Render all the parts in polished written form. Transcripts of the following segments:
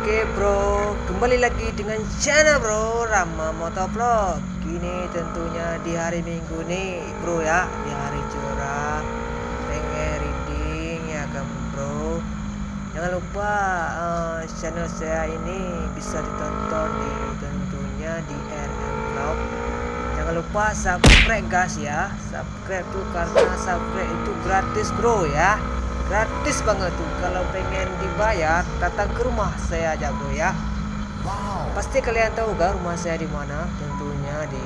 Oke bro, kembali lagi dengan channel bro Rama Motovlog. Kini tentunya di hari Minggu nih bro ya, di hari cerah, pengen reading ya kan bro. Jangan lupa channel saya ini bisa ditonton tentunya di RM Vlog. Jangan lupa subscribe guys ya. Subscribe tuh karena subscribe itu gratis bro ya. Gratis banget tuh. Kalau pengen dibayar datang ke rumah saya aja bro ya. Wow. Pasti kalian tahu kan rumah saya di mana? Tentunya di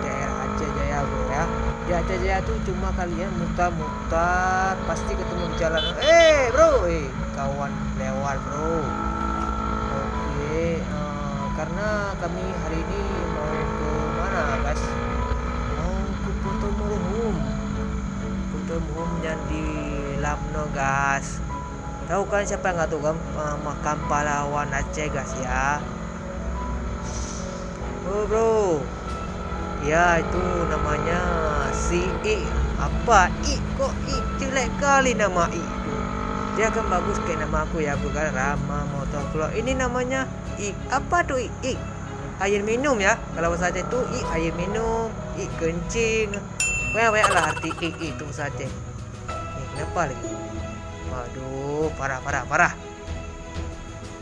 daerah Aceh Jaya bro ya. Di Aceh Jaya tuh cuma kalian muter-muter pasti ketemu di jalan. Bro, kawan lewat bro. Oke, karena kami hari ini mau ke mana guys? Mau ke Pulau Muruhum. Pulau Muruhum yang di Lamno guys. Tahu kan siapa yang nggak tahu kan makam pahlawan Aceh guys ya. Oh bro, ya itu namanya si I. Apa I? Kok I jelek kali nama I itu? Dia kan bagus kayak nama aku ya bukan Rama Motovlog. Ini namanya I. Apa tuh I? Air minum ya. Kalau saja itu I air minum, I kencing. Banyak lah arti I itu saja. Kenapa lagi? Waduh, parah.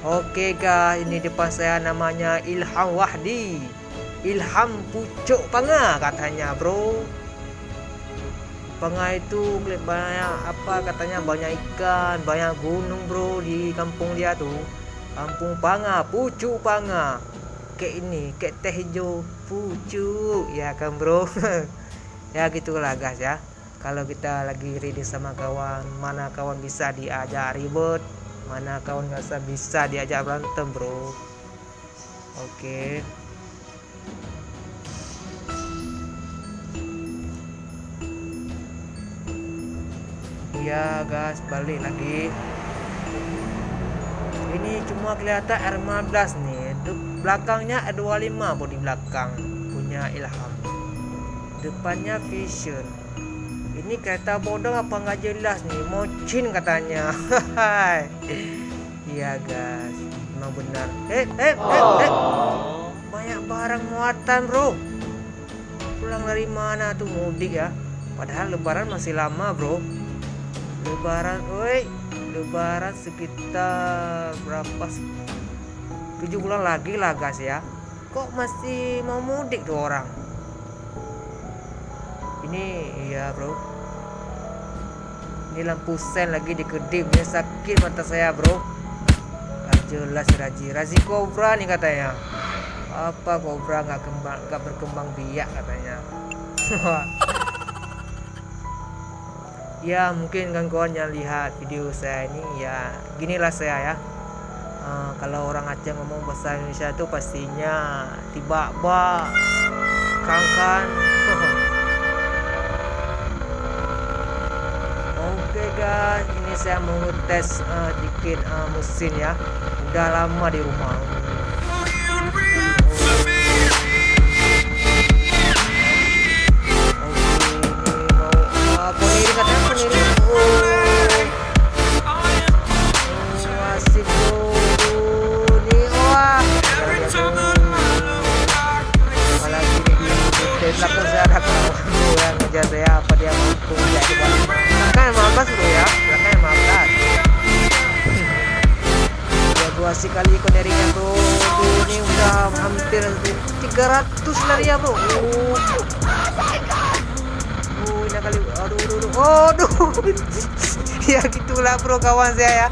Oke guys, ini depan saya namanya Ilham Wahdi. Ilham Pucuk Panga katanya bro. Panga itu banyak apa katanya, banyak ikan, banyak gunung bro di kampung dia tuh. Kampung Panga, Pucuk Panga. Kayak ini, kayak teh hijau pucuk ya kan bro. Ya gitulah guys ya. Kalau kita lagi reading sama kawan, mana kawan bisa diajak ribut, mana kawan nggak bisa diajak berantem bro. Oke. Ya guys, balik lagi. Ini cuma kelihatan R15 nih. Belakangnya R25 di belakang punya Ilham. Depannya Vision. Ini kereta bodong apa nggak jelas nih, mocin katanya. Iya guys, memang benar. Banyak barang muatan bro. Pulang dari mana tuh mudik ya? Padahal lebaran masih lama bro. Lebaran sekitar berapa? 7 bulan lagi lah guys ya. Kok masih mau mudik tuh orang? Ini iya bro, ini lampu sen lagi dikedipnya, sakit mata saya bro. Gak jelas Razi kobra nih katanya. Apa kobra gak berkembang biak katanya. Ya mungkin kan kawan yang lihat video saya ini ya ginilah saya ya. Kalau orang Aceh ngomong bahasa Indonesia itu pastinya tiba-tiba kangkan. Oke guys, ini saya mau ngetes dikit mesin ya. Udah lama di rumah. Oke, ini mau katanya ponirin. Asik bro. Ini wah. Apalagi di belakang saya ada kawan yang ngejar saya, apa dia mampu jadi balik. Belakangnya 15 bro ya, belakangnya 15. Ya gua asik kali konerinya bro. Ini udah hampir 300 lari ya bro. Ini kali, aduh. Ya gitulah bro kawan saya ya.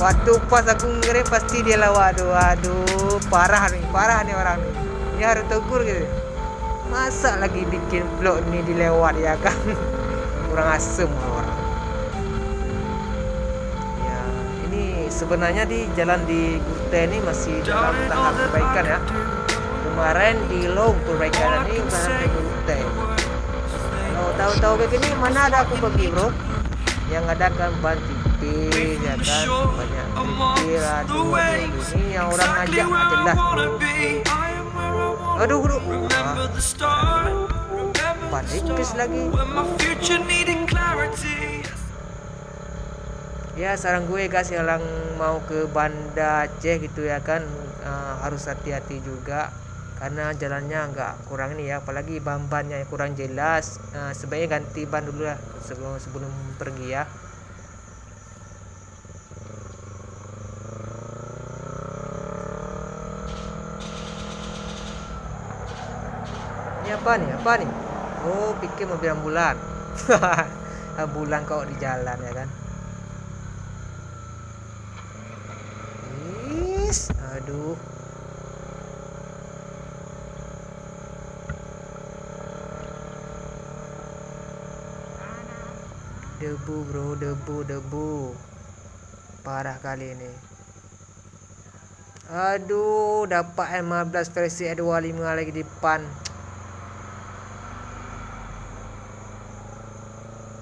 Waktu pas aku ngerem pasti dia lawa. Aduh, parah nih orang nih. Ini harus tegur gitu. Masa lagi bikin vlog nih dilewat ya kan. Kurang asem orang. Ya, ini sebenarnya di jalan di Gurte ini masih dalam tahap perbaikan ya. Kemarin di Long perbaikan ini udah sampai Gurte. Kalau tahu-tahu kayak gini mana ada aku pergi bro. Yang ada kan ban tipis ya kan, banyak tipis. Aduh, ini yang orang ngajak nggak jelas bro. Aduh bro. Ban tipis lagi. Ya saran gue guys yang mau ke Banda Aceh gitu ya kan, harus hati-hati juga karena jalannya nggak kurang ini ya, apalagi ban-bannya yang kurang jelas. Sebaiknya ganti ban dulu lah sebelum pergi ya. Ini apa nih, oh pikir mobil ambulan. Ambulan kok di jalan ya kan. Aduh, debu bro, debu parah kali ini. Aduh, dapat M15 versi E25 lagi di depan.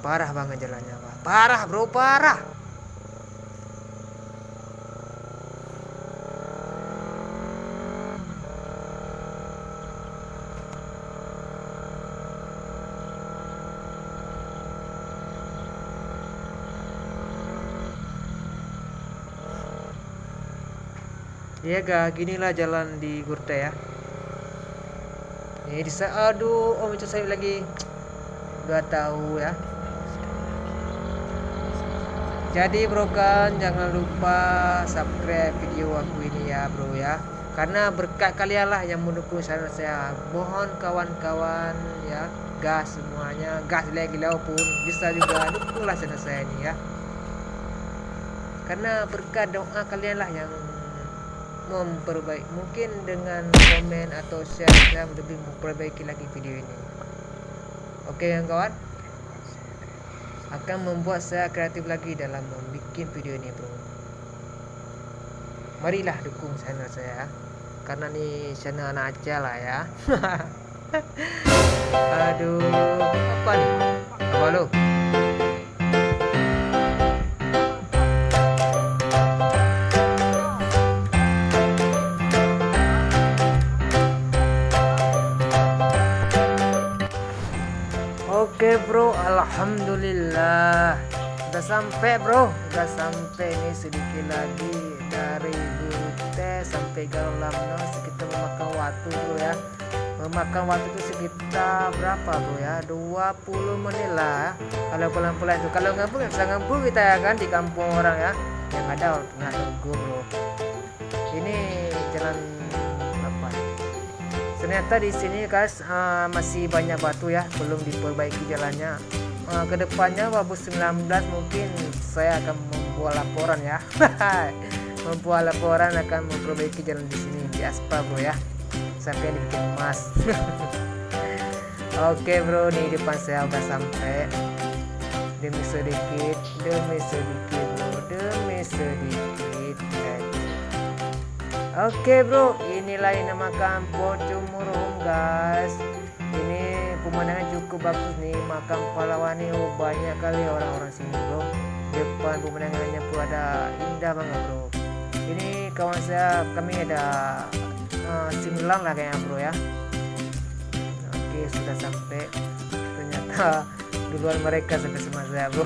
Parah banget jalannya, Pak. Parah bro, parah. Ya gak, ginilah jalan di Gurte ya. Ini bisa, aduh, itu saya lagi gak tahu ya. Jadi bro kan jangan lupa subscribe video aku ini ya bro ya. Karena berkat kalian lah yang mendukung channel saya. Mohon kawan-kawan ya, gas semuanya, gas gila-gila pun bisa juga dukunglah channel saya ini ya. Karena berkat doa kalian lah yang memperbaiki, mungkin dengan komen atau share saya lebih memperbaiki lagi video ini. Oke yang kawan, akan membuat saya kreatif lagi dalam membuat video ini bro. Marilah dukung channel saya karena nih channel anak aja lah ya. Aduh, apa nih, halo. Oke bro, alhamdulillah udah sampai bro, udah sampai nih. Sedikit lagi dari Gurte sampai Galamno, sekitar memakan waktu bro ya. Memakan waktu itu sekitar berapa bro ya, 20 menit lah kalau pelan-pelan itu. Kalau ngambung bisa ngambung kita ya kan di kampung orang ya, yang ada nggak nunggu bro. Ini jalan apa, ternyata di sini guys masih banyak batu ya, belum diperbaiki jalannya. Kedepannya 2019 mungkin saya akan membuat laporan ya. Membuat laporan akan memperbaiki jalan di sini di aspal bro ya, sampai dibikin emas. Oke bro, nih depan saya udah sampai. Demi sedikit bro, demi sedikit. Oke bro, inilah yang namakan Pocumurum guys. Ini pemandangan cukup bagus nih, makam pahlawan nih. Oh, banyak kali orang-orang sini bro. Depan pemandangannya pun ada indah banget bro. Ini kawan saya, kami ada similang lah kayaknya bro ya. Oke, sudah sampai. Ternyata duluan mereka sampai sama saya bro.